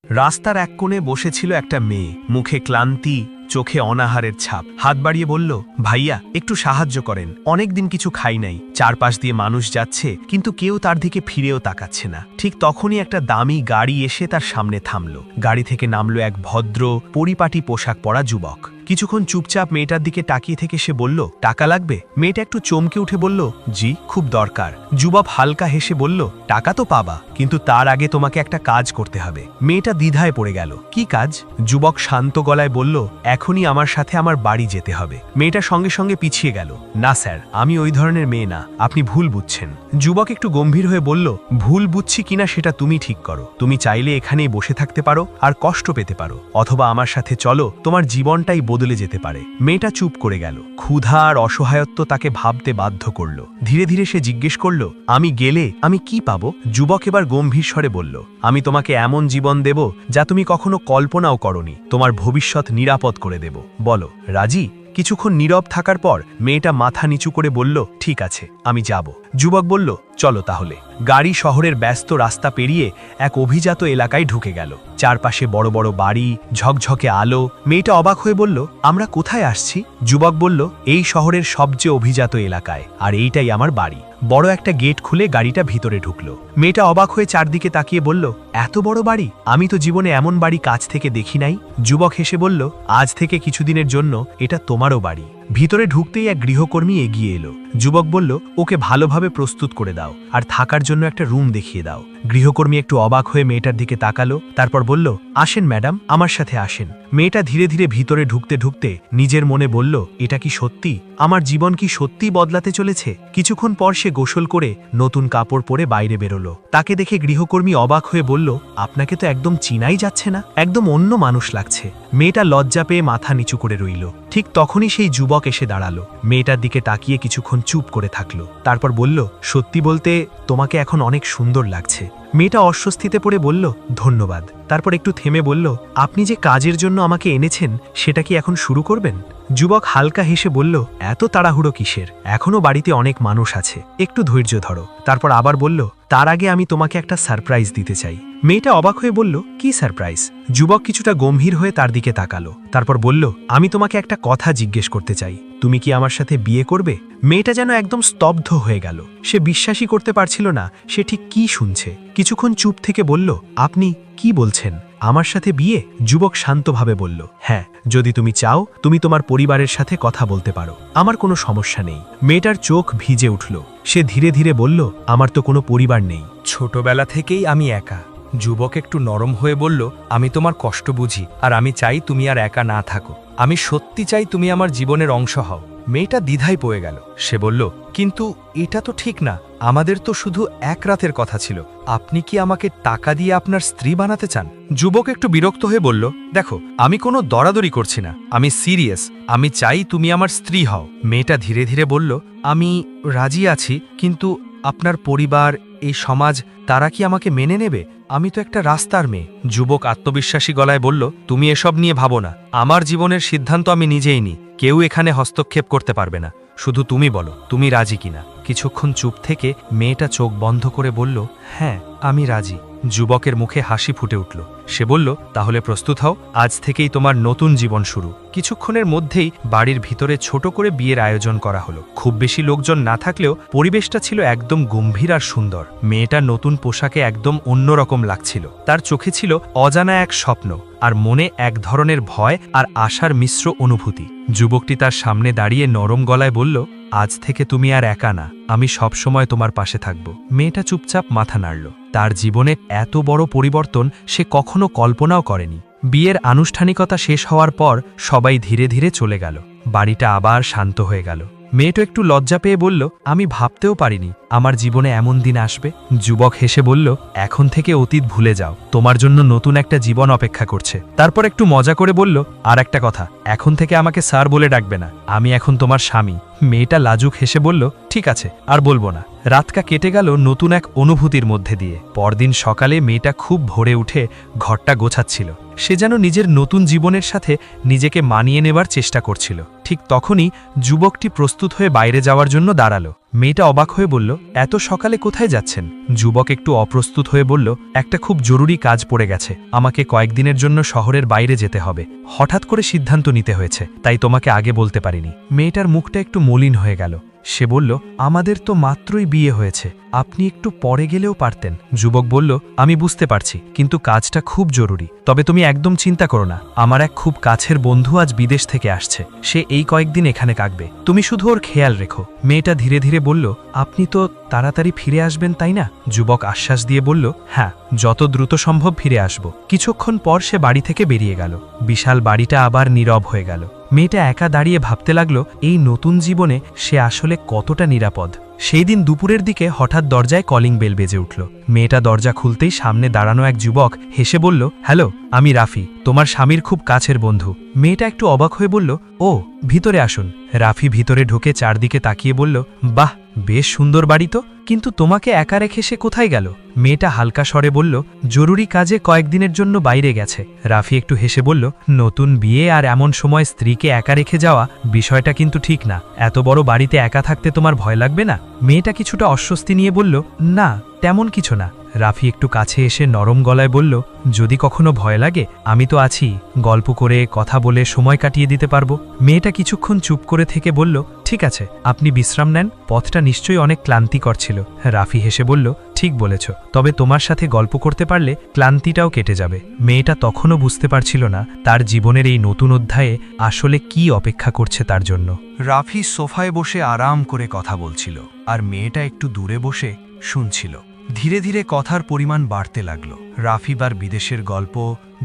রাস্তার এক কোণে বসেছিল একটা মেয়ে, মুখে ক্লান্তি, চোখে অনাহারের ছাপ। হাত বাড়িয়ে বলল, ভাইয়া একটু সাহায্য করেন, অনেকদিন কিছু খাই নাই। চারপাশ দিয়ে মানুষ যাচ্ছে, কিন্তু কেউ তার দিকে ফিরেও তাকাচ্ছে না। ঠিক তখনই একটা দামি গাড়ি এসে তার সামনে থামল। গাড়ি থেকে নামলো এক ভদ্র পরিপাটি পোশাক পরা যুবক। কিছুক্ষণ চুপচাপ মেয়েটার দিকে তাকিয়ে থেকে সে বলল, টাকা লাগবে? মেয়েটা একটু চমকে উঠে বলল, জি, খুব দরকার। যুবক হালকা হেসে বলল, টাকা তো পাবা, কিন্তু তার আগে তোমাকে একটা কাজ করতে হবে। মেয়েটা দ্বিধায় পড়ে গেল। কি কাজ? যুবক শান্ত গলায় বলল, এখনই আমার সাথে আমার বাড়ি যেতে হবে। মেয়েটা সঙ্গে সঙ্গে পিছিয়ে গেল। না স্যার, আমি ওই ধরনের মেয়ে না, আপনি ভুল বুঝছেন। যুবক একটু গম্ভীর হয়ে বলল, ভুল বুঝছি কিনা সেটা তুমি ঠিক করো। তুমি চাইলে এখানেই বসে থাকতে পারো আর কষ্ট পেতে পারো, অথবা আমার সাথে চলো, তোমার জীবনটাই বদলে যেতে পারে। মেয়েটা চুপ করে গেল। ক্ষুধা আর অসহায়ত্ব তাকে ভাবতে বাধ্য করল। ধীরে ধীরে সে জিজ্ঞেস করল, আমি গেলে আমি কি পাবো? যুবক এবার গম্ভীর স্বরে বলল, আমি তোমাকে এমন জীবন দেব যা তুমি কখনো কল্পনাও করনি। তোমার ভবিষ্যৎ নিরাপদ করে দেব। বলো, রাজি? কিছুক্ষণ নীরব থাকার পর মেয়েটা মাথা নিচু করে বলল, ঠিক আছে, আমি যাব। যুবক বলল, চলো তাহলে। গাড়ি শহরের ব্যস্ত রাস্তা পেরিয়ে এক অভিজাত এলাকায় ঢুকে গেল। চারপাশে বড় বড় বাড়ি, ঝকঝকে আলো। মেয়েটা অবাক হয়ে বলল, আমরা কোথায় আসছি? যুবক বলল, এই শহরের সবচেয়ে অভিজাত এলাকায়, আর এইটাই আমার বাড়ি। বড় একটা গেট খুলে গাড়িটা ভিতরে ঢুকলো। মেয়েটা অবাক হয়ে চারদিকে তাকিয়ে বলল, এত বড় বাড়ি? আমি তো জীবনে এমন বাড়ি কাছ থেকে দেখি নাই। যুবক হেসে বলল, আজ থেকে কিছুদিনের জন্য এটা তোমারও বাড়ি। ভিতরে ঢুকতেই এক গৃহকর্মী এগিয়ে এলো। যুবক বলল, ওকে ভালোভাবে প্রস্তুত করে দাও আর থাকার জন্য একটা রুম দেখিয়ে দাও। গৃহকর্মী একটু অবাক হয়ে মেয়েটার দিকে তাকালো, তারপর বলল, আসেন ম্যাডাম, আমার সাথে আসেন। মেয়েটা ধীরে ধীরে ভিতরে ঢুকতে ঢুকতে নিজের মনে বলল, এটা কি সত্যি? আমার জীবন কি সত্যিই বদলাতে চলেছে? কিছুক্ষণ পর সে গোসল করে নতুন কাপড় পরে বাইরে বেরোলো। তাকে দেখে গৃহকর্মী অবাক হয়ে বলল, আপনাকে তো একদম চিনাই যাচ্ছে না, একদম অন্য মানুষ লাগছে। মেয়েটা লজ্জা পেয়ে মাথা নিচু করে রইল। ঠিক তখনই সেই যুবক এসে দাঁড়ালো। মেয়েটার দিকে তাকিয়ে কিছুক্ষণ চুপ করে থাকলো, তারপর বলল, সত্যি বলতে তোমাকে এখন অনেক সুন্দর লাগছে। মেয়েটা অস্বস্তিতে পড়ে বলল, ধন্যবাদ। তারপর একটু থেমে বলল, আপনি যে কাজের জন্য আমাকে এনেছেন সেটা কি এখন শুরু করবেন? যুবক হালকা হেসে বলল, এত তাড়াহুড়ো কিসের? এখনো বাড়িতে অনেক মানুষ আছে, একটু ধৈর্য ধরো। তারপর আবার বলল, তার আগে আমি তোমাকে একটা সারপ্রাইজ দিতে চাই। মেয়েটা অবাক হয়ে বলল, কি সারপ্রাইজ? যুবক কিছুটা গম্ভীর হয়ে তার দিকে তাকালো, তারপর বলল, আমি তোমাকে একটা কথা জিজ্ঞেস করতে চাই। তুমি কি আমার সাথে বিয়ে করবে? মেয়েটা যেন একদম স্তব্ধ হয়ে গেল। সে বিশ্বাসই করতে পারছিল না সে ঠিক কি শুনছে। কিছুক্ষণ চুপ থেকে বলল, আপনি কি বলছেন? আমার সাথে বিয়ে? যুবক শান্তভাবে বলল, হ্যাঁ, যদি তুমি চাও তুমি তোমার পরিবারের সাথে কথা বলতে পারো, আমার কোনো সমস্যা নেই। মেয়েটার চোখ ভিজে উঠল। সে ধীরে ধীরে বলল, আমার তো কোনো পরিবার নেই, ছোটবেলা থেকেই আমি একা। যুবক একটু নরম হয়ে বলল, আমি তোমার কষ্ট বুঝি, আর আমি চাই তুমি আর একা না থাকো। আমি সত্যি চাই তুমি আমার জীবনের অংশ হও। মেয়েটা দ্বিধায় পড়ে গেল। সে বলল, কিন্তু এটা তো ঠিক না, আমাদের তো শুধু এক রাতের কথা ছিল। আপনি কি আমাকে টাকা দিয়ে আপনার স্ত্রী বানাতে চান? যুবক একটু বিরক্ত হয়ে বলল, দেখো, আমি কোনো দরাদরি করছি না, আমি সিরিয়াস। আমি চাই তুমি আমার স্ত্রী হও। মেয়েটা ধীরে ধীরে বলল, আমি রাজি আছি, কিন্তু আপনার পরিবার, এই সমাজ, তারা কি আমাকে মেনে নেবে? আমি তো একটা রাস্তার মেয়ে। যুবক আত্মবিশ্বাসী গলায় বলল, তুমি এসব নিয়ে ভাবো না, আমার জীবনের সিদ্ধান্ত আমি নিজেই নিই, কেউ এখানে হস্তক্ষেপ করতে পারবে না। শুধু তুমি বলো, তুমি রাজি কিনা? কিছুক্ষণ চুপ থেকে মেয়েটা চোখ বন্ধ করে বলল, হ্যাঁ, আমি রাজি। যুবকের মুখে হাসি ফুটে উঠল। সে বলল, তাহলে প্রস্তুত হও, আজ থেকেই তোমার নতুন জীবন শুরু। কিছুক্ষণের মধ্যেই বাড়ির ভিতরে ছোট করে বিয়ের আয়োজন করা হলো। খুব বেশি লোকজন না থাকলেও পরিবেশটা ছিল একদম গম্ভীর আর সুন্দর। মেয়েটা নতুন পোশাকে একদম অন্যরকম লাগছিল। তার চোখে ছিল অজানা এক স্বপ্ন, আর মনে এক ধরনের ভয় আর আশার মিশ্র অনুভূতি। যুবকটি তার সামনে দাঁড়িয়ে নরম গলায় বলল, আজ থেকে তুমি আর একা না, আমি সবসময় তোমার পাশে থাকব। মেয়েটা চুপচাপ মাথা নাড়ল। তার জীবনে এত বড় পরিবর্তন সে কখনো কল্পনাও করেনি। বিয়ের আনুষ্ঠানিকতা শেষ হওয়ার পর সবাই ধীরে ধীরে চলে গেল। বাড়িটা আবার শান্ত হয়ে গেল। মেয়েটা একটু লজ্জা পেয়ে বলল, আমি ভাবতেও পারিনি আমার জীবনে এমন দিন আসবে। যুবক হেসে বলল, এখন থেকে অতীত ভুলে যাও, তোমার জন্য নতুন একটা জীবন অপেক্ষা করছে। তারপর একটু মজা করে বলল, আর একটা কথা, এখন থেকে আমাকে স্যার বলে ডাকবে না, আমি এখন তোমার স্বামী। মেয়েটা লাজুক হেসে বলল, ঠিক আছে, আর বলবো না। রাতটা কেটে গেল নতুন এক অনুভূতির মধ্যে দিয়ে। পরদিন সকালে মেয়েটা খুব ভোরে উঠে ঘরটা গোছাচ্ছিল। সে যেন নিজের নতুন জীবনের সাথে নিজেকে মানিয়ে নেবার চেষ্টা করছিল। ঠিক তখনই যুবকটি প্রস্তুত হয়ে বাইরে যাওয়ার জন্য দাঁড়ালো। মেয়েটা অবাক হয়ে বলল, এত সকালে কোথায় যাচ্ছেন? যুবক একটু অপ্রস্তুত হয়ে বলল, একটা খুব জরুরি কাজ পড়ে গেছে, আমাকে কয়েকদিনের জন্য শহরের বাইরে যেতে হবে। হঠাৎ করে সিদ্ধান্ত নিতে হয়েছে, তাই তোমাকে আগে বলতে পারিনি। মেয়েটার মুখটা একটু মলিন হয়ে গেল। সে বলল, আমাদের তো মাত্রই বিয়ে হয়েছে, আপনি একটু পরে গেলেও পারতেন। যুবক বলল, আমি বুঝতে পারছি, কিন্তু কাজটা খুব জরুরি। তবে তুমি একদম চিন্তা করো না, আমার এক খুব কাছের বন্ধু আজ বিদেশ থেকে আসছে, সে এই কয়েকদিন এখানে কাটবে, তুমি শুধু ওর খেয়াল রেখো। মেয়েটা ধীরে ধীরে বলল, আপনি তো তাড়াতাড়ি ফিরে আসবেন তাই না? যুবক আশ্বাস দিয়ে বলল, হ্যাঁ, যত দ্রুত সম্ভব ফিরে আসব। কিছুক্ষণ পর সে বাড়ি থেকে বেরিয়ে গেল। বিশাল বাড়িটা আবার নীরব হয়ে গেল। মেয়েটা একা দাঁড়িয়ে ভাবতে লাগলো, এই নতুন জীবনে সে আসলে কতটা নিরাপদ। সেই দিন দুপুরের দিকে হঠাৎ দরজায় কলিং বেল বেজে উঠল। মেয়েটা দরজা খুলতেই সামনে দাঁড়ানো এক যুবক হেসে বলল, হ্যালো, আমি রাফি, তোমার স্বামীর খুব কাছের বন্ধু। মেয়েটা একটু অবাক হয়ে বলল, ও, ভিতরে আসুন। রাফি ভিতরে ঢুকে চারদিকে তাকিয়ে বলল, বাহ, বেশ সুন্দর বাড়ি তো, কিন্তু তোমাকে একা রেখে সে কোথায় গেল? মেয়েটা হালকা স্বরে বলল, জরুরি কাজে কয়েকদিনের জন্য বাইরে গেছে। রাফি একটু হেসে বলল, নতুন বিয়ে আর এমন সময় স্ত্রীকে একা রেখে যাওয়া বিষয়টা কিন্তু ঠিক না। এত বড় বাড়িতে একা থাকতে তোমার ভয় লাগবে না? মেয়েটা কিছুটা অস্বস্তি নিয়ে বলল, না, তেমন কিছু না। রাফি একটু কাছে এসে নরম গলায় বলল, যদি কখনো ভয় লাগে আমি তো আছি, গল্প করে কথা বলে সময় কাটিয়ে দিতে পারবো। মেয়েটা কিছুক্ষণ চুপ করে থেকে বলল, ঠিক আছে, আপনি বিশ্রাম নেন, পথটা নিশ্চয়ই অনেক ক্লান্তিকর ছিল। রাফি হেসে বলল, ঠিক বলেছ, তবে তোমার সাথে গল্প করতে পারলে ক্লান্তিটাও কেটে যাবে। মেয়েটা তখনও বুঝতে পারছিল না তার জীবনের এই নতুন অধ্যায়ে আসলে কি অপেক্ষা করছে তার জন্য। রাফি সোফায় বসে আরাম করে কথা বলছিল, আর মেয়েটা একটু দূরে বসে শুনছিল। ধীরে ধীরে কথার পরিমাণ বাড়তে লাগলো। রাফিবার বিদেশের গল্প,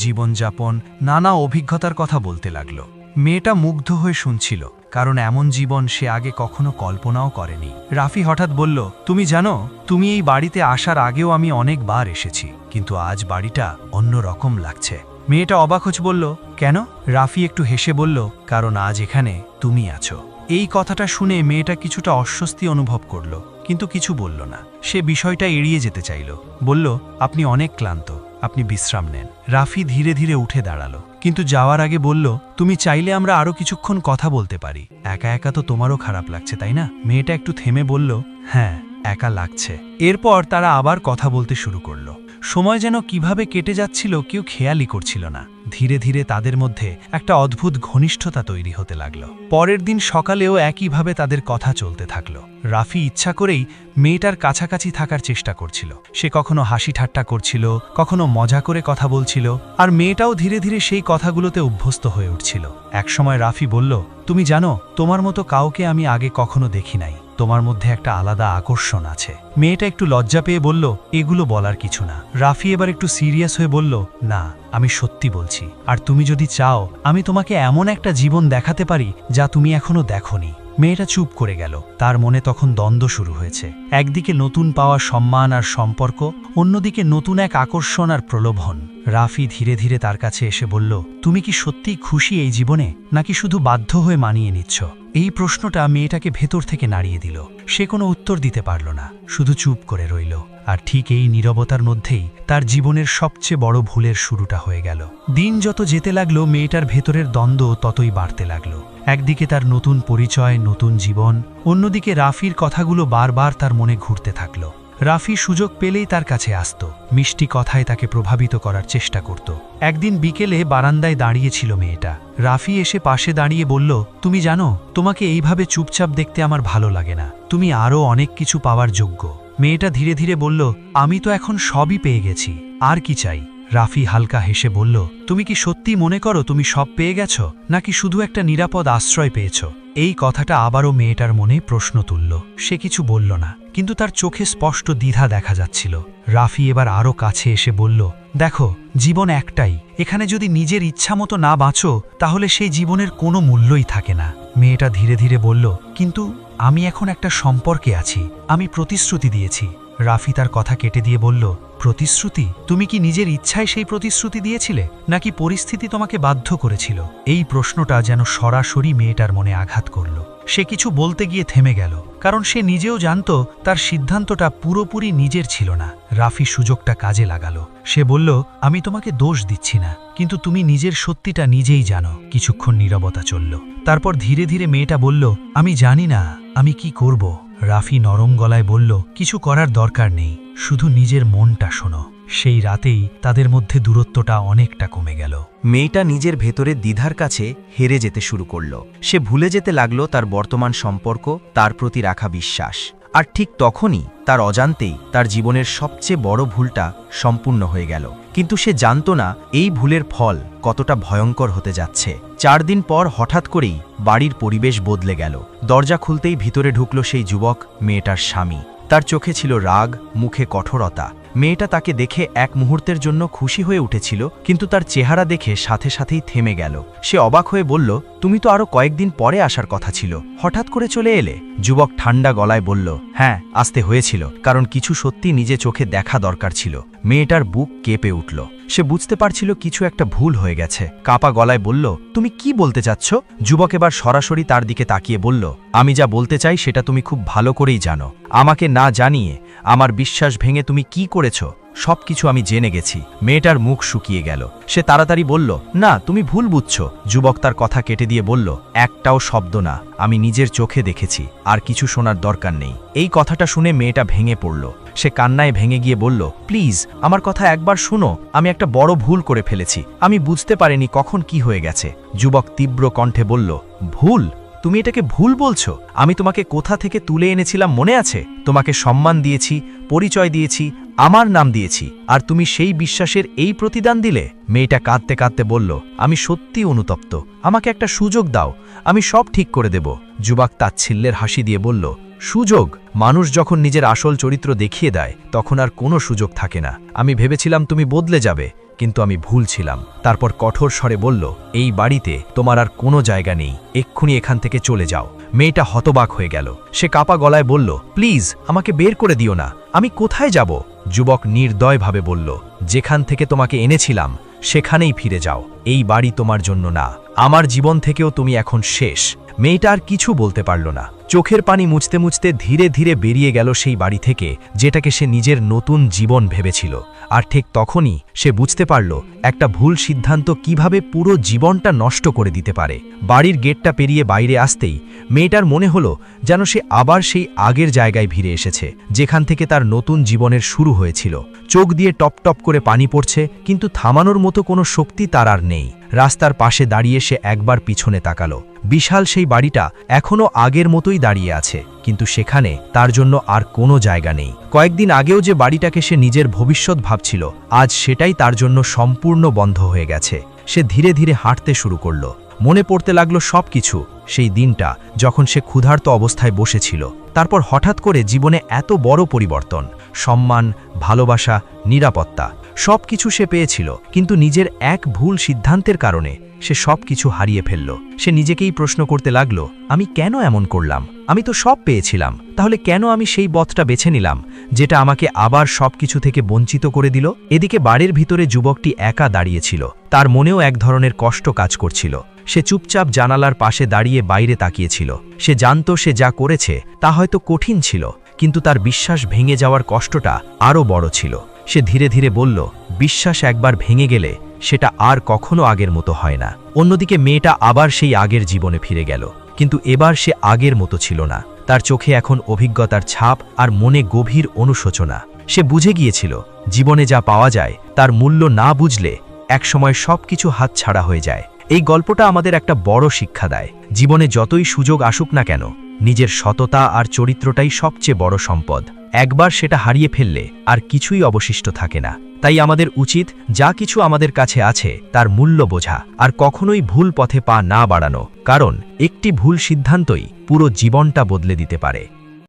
জীবনযাপন, নানা অভিজ্ঞতার কথা বলতে লাগলো। মেয়েটা মুগ্ধ হয়ে শুনছিল, কারণ এমন জীবন সে আগে কখনো কল্পনাও করেনি। রাফি হঠাৎ বলল, তুমি জানো, তুমি এই বাড়িতে আসার আগেও আমি অনেকবার এসেছি, কিন্তু আজ বাড়িটা অন্য রকম লাগছে। মেয়েটা অবাক হয়ে বলল, কেন? রাফি একটু হেসে বলল, কারণ আজ এখানে তুমি আছো। এই কথাটা শুনে মেয়েটা কিছুটা অস্বস্তি অনুভব করল, কিন্তু কিছু বলল না। সে বিষয়টা এড়িয়ে যেতে চাইল। বলল, আপনি অনেক ক্লান্ত, আপনি বিশ্রাম নেন। রাফি ধীরে ধীরে উঠে দাঁড়ালো, কিন্তু যাওয়ার আগে বলল, তুমি চাইলে আমরা আরো কিছুক্ষণ কথা বলতে পারি। একা একা তো তোমারও খারাপ লাগছে তাই না? মেয়েটা একটু থেমে বলল, হ্যাঁ, একা লাগছে। এরপর তারা আবার কথা বলতে শুরু করলো। সময় যেন কিভাবে কেটে যাচ্ছিল কেউ খেয়ালই করছিল না। ধীরে ধীরে তাদের মধ্যে একটা অদ্ভুত ঘনিষ্ঠতা তৈরি হতে লাগলো। পরের দিন সকালেও একইভাবে তাদের কথা চলতে থাকলো। রাফি ইচ্ছা করেই মেয়েটার কাছাকাছি থাকার চেষ্টা করছিল। সে কখনো হাসি ঠাট্টা করছিল, কখনো মজা করে কথা বলছিল, আর মেয়েটাও ধীরে ধীরে সেই কথাগুলোতে অভ্যস্ত হয়ে উঠছিল। একসময় রাফি বলল, তুমি জানো, তোমার মতো কাউকে আমি আগে কখনো দেখি নাই, তোমার মধ্যে একটা আলাদা আকর্ষণ আছে। মেয়েটা একটু লজ্জা পেয়ে বলল, এগুলো বলার কিছু না। রাফি এবার একটু সিরিয়াস হয়ে বলল, না, আমি সত্যি বলছি, আর তুমি যদি চাও আমি তোমাকে এমন একটা জীবন দেখাতে পারি যা তুমি এখনো দেখোনি। মেয়েটা চুপ করে গেল। তার মনে তখন দ্বন্দ্ব শুরু হয়েছে। একদিকে নতুন পাওয়া সম্মান আর সম্পর্ক, অন্যদিকে নতুন এক আকর্ষণ আর প্রলোভন। রাফি ধীরে ধীরে তার কাছে এসে বলল, তুমি কি সত্যিই খুশি এই জীবনে, নাকি শুধু বাধ্য হয়ে মানিয়ে নিচ্ছ? এই প্রশ্নটা মেয়েটাকে ভেতর থেকে নাড়িয়ে দিল। সে কোনো উত্তর দিতে পারল না, শুধু চুপ করে রইল। আর ঠিক এই নীরবতার মধ্যেই তার জীবনের সবচেয়ে বড় ভুলের শুরুটা হয়ে গেল। দিন যত যেতে লাগলো, মেয়েটার ভেতরের দ্বন্দ্ব ততই বাড়তে লাগলো। একদিকে তার নতুন পরিচয়, নতুন জীবন, অন্যদিকে রাফির কথাগুলো বারবার তার মনে ঘুরতে থাকলো। রাফি সুযোগ পেলেই তার কাছে আসত, মিষ্টি কথায় তাকে প্রভাবিত করার চেষ্টা করত। একদিন বিকেলে বারান্দায় দাঁড়িয়েছিল মেয়েটা। রাফি এসে পাশে দাঁড়িয়ে বলল, তুমি জানো, তোমাকে এইভাবে চুপচাপ দেখতে আমার ভালো লাগে না, তুমি আরও অনেক কিছু পাওয়ার যোগ্য। মেয়েটা ধীরে ধীরে বলল, আমি তো এখন সবই পেয়ে গেছি, আর কি চাই? রাফি হালকা হেসে বলল, তুমি কি সত্যি মনে করো তুমি সব পেয়ে গেছ, নাকি শুধু একটা নিরাপদ আশ্রয় পেয়েছ? এই কথাটা আবারও মেয়েটার মনে প্রশ্ন তুলল। সে কিছু বলল না, কিন্তু তার চোখে স্পষ্ট দ্বিধা দেখা যাচ্ছিল। রাফি এবার আরও কাছে এসে বলল, দেখো, জীবন একটাই, এখানে যদি নিজের ইচ্ছা মতো না বাঁচো তাহলে সেই জীবনের কোনো মূল্যই থাকে না। মেয়েটা ধীরে ধীরে বলল, কিন্তু আমি এখন একটা সম্পর্কে আছি, আমি প্রতিশ্রুতি দিয়েছি। রাফি তার কথা কেটে দিয়ে বলল, প্রতিশ্রুতি? তুমি কি নিজের ইচ্ছায় সেই প্রতিশ্রুতি দিয়েছিলে, নাকি পরিস্থিতি তোমাকে বাধ্য করেছিল? এই প্রশ্নটা যেন সরাসরি মেয়েটার মনে আঘাত করল। সে কিছু বলতে গিয়ে থেমে গেল, কারণ সে নিজেও জানত তার সিদ্ধান্তটা পুরোপুরি নিজের ছিল না। রাফি সুযোগটা কাজে লাগালো। সে বলল, আমি তোমাকে দোষ দিচ্ছি না, কিন্তু তুমি নিজের সত্যিটা নিজেই জানো। কিছুক্ষণ নীরবতা চলল। তারপর ধীরে ধীরে মেয়েটা বলল, আমি জানি না আমি কি করব। রাফি নরম গলায় বলল, কিছু করার দরকার নেই, শুধু নিজের মনটা শোনো। সেই রাতেই তাদের মধ্যে দূরত্বটা অনেকটা কমে গেল। মেয়েটা নিজের ভেতরে দ্বিধার কাছে হেরে যেতে শুরু করল। সে ভুলে যেতে লাগলো তার বর্তমান সম্পর্ক, তার প্রতি রাখা বিশ্বাস। আর ঠিক তখনই তার অজান্তেই তার জীবনের সবচেয়ে বড় ভুলটা সম্পূর্ণ হয়ে গেল। কিন্তু সে জানত না এই ভুলের ফল কতটা ভয়ঙ্কর হতে যাচ্ছে। 4 দিন পর হঠাৎ করেই বাড়ির পরিবেশ বদলে গেল। দরজা খুলতেই ভিতরে ঢুকল সেই যুবক, মেয়েটার স্বামী। তার চোখে ছিল রাগ, মুখে কঠোরতা। মেয়েটা তাকে দেখে এক মুহূর্তের জন্য খুশি হয়ে উঠেছিল, কিন্তু তার চেহারা দেখে সাথে সাথেই থেমে গেল। সে অবাক হয়ে বলল, তুমি তো আরো কয়েকদিন পরে আসার কথা ছিল, হঠাৎ করে চলে এলে? যুবক ঠান্ডা গলায় বলল, হ্যাঁ, আসতে হয়েছিল, কারণ কিছু সত্যি নিজে চোখে দেখা দরকার ছিল। মেয়েটার বুক কেঁপে উঠল। সে বুঝতে পারছিল কিছু একটা ভুল হয়ে গেছে। কাপা গলায় বলল, তুমি কি বলতে চাচ্ছ? যুবক এবার সরাসরি তার দিকে তাকিয়ে বলল, আমি যা বলতে চাই সেটা তুমি খুব ভালো করেই জানো। আমাকে না জানিয়ে আমার বিশ্বাস ভেঙে তুমি কি করেছ সবকিছু আমি জেনে গেছি। মেয়েটার মুখ শুকিয়ে গেল। সে তাড়াতাড়ি বলল, না, তুমি ভুল বুঝছো। যুবক তার কথা কেটে দিয়ে বলল, একটাও শব্দ না, আমি নিজের চোখে দেখেছি, আর কিছু শোনার দরকার নেই। এই কথাটা শুনে মেয়েটা ভেঙে পড়ল। সে কান্নায় ভেঙে গিয়ে বলল, প্লিজ আমার কথা একবার শুনো, আমি একটা বড় ভুল করে ফেলেছি, আমি বুঝতে পারিনি কখন কি হয়ে গেছে। যুবক তীব্র কণ্ঠে বলল, ভুল? তুমি এটাকে ভুল বলছো? আমি তোমাকে কোথা থেকে তুলে এনেছিলাম মনে আছে? তোমাকে সম্মান দিয়েছি, পরিচয় দিয়েছি, আমার নাম দিয়েছি, আর তুমি সেই বিশ্বাসের এই প্রতিদান দিলে? মেয়েটা কাঁদতে কাঁদতে বলল, আমি সত্যি অনুতপ্ত, আমাকে একটা সুযোগ দাও, আমি সব ঠিক করে দেব। যুবক তাচ্ছিল্যের হাসি দিয়ে বলল, সুযোগ? মানুষ যখন নিজের আসল চরিত্র দেখিয়ে দেয় তখন আর কোনো সুযোগ থাকে না। আমি ভেবেছিলাম তুমি বদলে যাবে, কিন্তু আমি ভুল ছিলাম। তারপর কঠোর স্বরে বলল, এই বাড়িতে তোমার আর কোনো জায়গা নেই, এক্ষুনি এখান থেকে চলে যাও। মেয়েটা হতবাক হয়ে গেল। সে কাপা গলায় বলল, প্লিজ আমাকে বের করে দিও না, আমি কোথায় যাব? যুবক নির্দয়ভাবে বলল, যেখান থেকে তোমাকে এনেছিলাম সেখানেই ফিরে যাও, এই বাড়ি তোমার জন্য না, আমার জীবন থেকেও তুমি এখন শেষ। মেয়েটা আর কিছু বলতে পারল না। চোখের পানি মুছতে মুছতে ধীরে ধীরে বেরিয়ে গেল সেই বাড়ি থেকে, যেটাকে সে নিজের নতুন জীবন ভেবেছিল। আর ঠিক তখনই সে বুঝতে পারল একটা ভুল সিদ্ধান্ত কিভাবে পুরো জীবনটা নষ্ট করে দিতে পারে। বাড়ির গেটটা পেরিয়ে বাইরে আসতেই মেয়েটার মনে হলো যেন সে আবার সেই আগের জায়গায় ফিরে এসেছে, যেখান থেকে তার নতুন জীবনের শুরু হয়েছিল। চোখ দিয়ে টপ টপ করে পানি পড়ছে, কিন্তু থামানোর মতো কোনো শক্তি তার আর নেই। রাস্তার পাশে দাঁড়িয়ে সে একবার পিছনে তাকালো। বিশাল সেই বাড়িটা এখনো আগের মতোই দাঁড়িয়ে আছে, কিন্তু সেখানে তার জন্য আর কোনো জায়গা নেই। কয়েকদিন আগেও যে বাড়িটাকে সে নিজের ভবিষ্যৎ ভাবছিল, আজ সেটাই তার জন্য সম্পূর্ণ বন্ধ হয়ে গেছে। সে ধীরে ধীরে হাঁটতে শুরু করল। মনে পড়তে লাগলো সবকিছু, সেই দিনটা যখন সে ক্ষুধার্ত অবস্থায় বসেছিল। তারপর হঠাৎ করে জীবনে এত বড় পরিবর্তন, সম্মান, ভালোবাসা, নিরাপত্তা, সবকিছু সে পেয়েছিল, কিন্তু নিজের এক ভুল সিদ্ধান্তের কারণে সে সবকিছু হারিয়ে ফেলল। সে নিজেকেই প্রশ্ন করতে লাগলো, আমি কেন এমন করলাম? আমি তো সব পেয়েছিলাম, তাহলে কেন আমি সেই পথটা বেছে নিলাম যেটা আমাকে আবার সবকিছু থেকে বঞ্চিত করে দিল? এদিকে বাড়ির ভিতরে যুবকটি একা দাঁড়িয়েছিল। তার মনেও এক ধরনের কষ্ট কাজ করছিল। সে চুপচাপ জানালার পাশে দাঁড়িয়ে বাইরে তাকিয়েছিল। সে জানত সে যা করেছে তা হয়তো কঠিন ছিল, কিন্তু তার বিশ্বাস ভেঙে যাওয়ার কষ্টটা আরও বড় ছিল। সে ধীরে ধীরে বলল, বিশ্বাস একবার ভেঙে গেলে সেটা আর কখনো আগের মতো হয় না। অন্যদিকে মেয়েটা আবার সেই আগের জীবনে ফিরে গেল, কিন্তু এবার সে আগের মতো ছিল না। তার চোখে এখন অভিজ্ঞতার ছাপ আর মনে গভীর অনুশোচনা। সে বুঝে গিয়েছিল জীবনে যা পাওয়া যায় তার মূল্য না বুঝলে একসময় সবকিছু হাতছাড়া হয়ে যায়। এই গল্পটা আমাদের একটা বড় শিক্ষা দেয়, জীবনে যতই সুযোগ আসুক না কেন, নিজের সততা আর চরিত্রটাই সবচেয়ে বড় সম্পদ। একবার সেটা হারিয়ে ফেললে আর কিছুই অবশিষ্ট থাকে না। তাই আমাদের উচিত যা কিছু আমাদের কাছে আছে তার মূল্য বোঝা, আর কখনোই ভুল পথে পা না বাড়ানো, কারণ একটি ভুল সিদ্ধান্তই পুরো জীবনটা বদলে দিতে পারে।